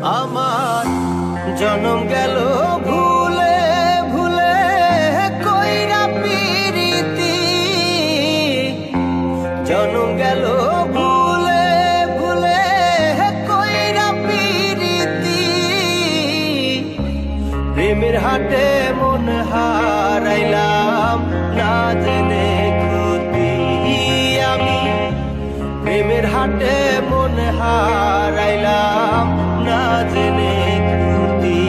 আমার জনম গেল ভুলে ভুলে কইরা পিরিতি, জনম গেল ভুলে ভুলে কইরা পিরিতি। প্রেমের হাটে মন হারাইলাম না জেনে ক্ষতি আমি, প্রেমের হাটে মন হারাইলাম না জেনে ক্ষতি।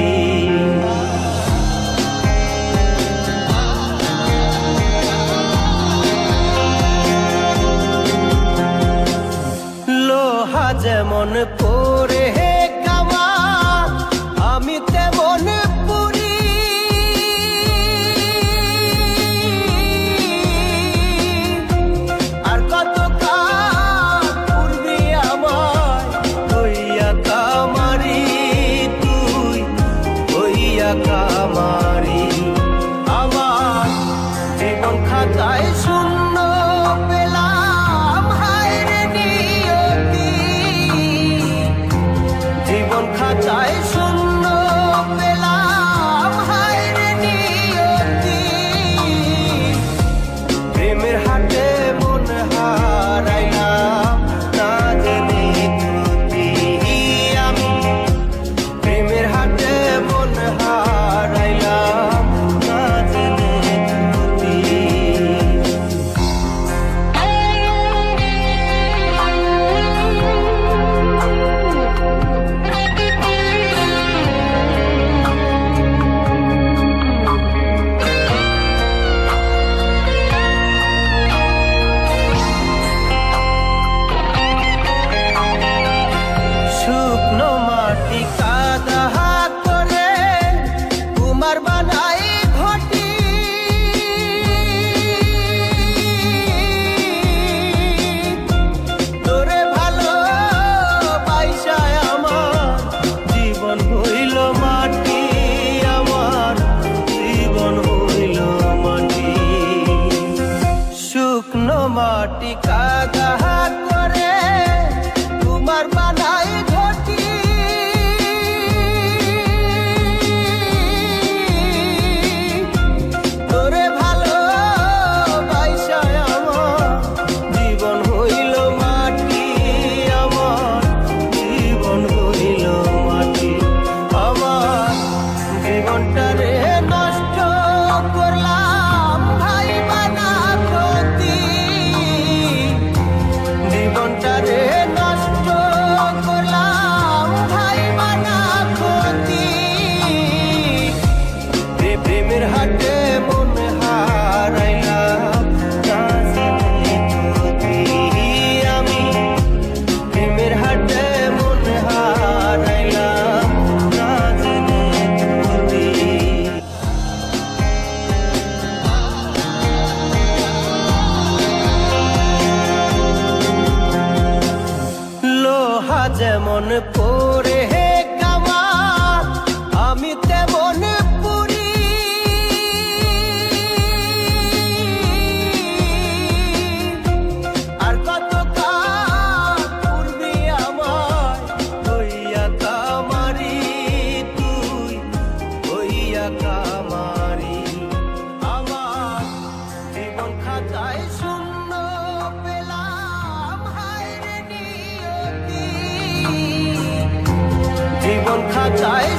লোহা যেমন পরে কামা আমি তেমন পুরি, আর কত কাল পূর্বে আমার হইয়া কামারি, তুই হইয়া কামারি। আমার জীবন খাতায় শূন্য পেলাম হায় রে নিয়তি, জীবন খাতায় শূন্য পেলাম হায় রে নিয়তি। প্রেমের হাটে মন হারাইলাম না জেনে ক্ষতি আমি, প্রেমের হাটে মন হারাইলাম না জেনে ক্ষতি। শুকনো মাটি কাদা করে কুমার বানাই ঘটি, তোরে ভালো পাইসায় আমার জীবন হইল মাটি, আমার জীবন হইল মাটি। শুকনো মাটি কাদা করে কুমার বানাই ঘটি, তোরে ভালো বাইসায় আমার জীবন হইল মাটি, আমার জীবন হইল মাটি। আমার জীবনটারে নষ্ট করলাম ভাই বানা ক্ষতি, জীবনটারে নষ্ট করলাম ভাই বানা ক্ষতি। প্রেমের হাটে মন হারাইলাম না জেনে ক্ষতি আমি, প্রেমের হাটে মন হারাইলাম না জেনে ক্ষতি। লোহা যেমন পরে কামা আমি তেমন পুরি, আর কত কাল পূর্বে আমার হইয়া কামারি, তুই হইয়া কামারি। আমার জীবন খাতায় শূন্য পেলাম হায় রে নিয়তি, জীবন খাতায়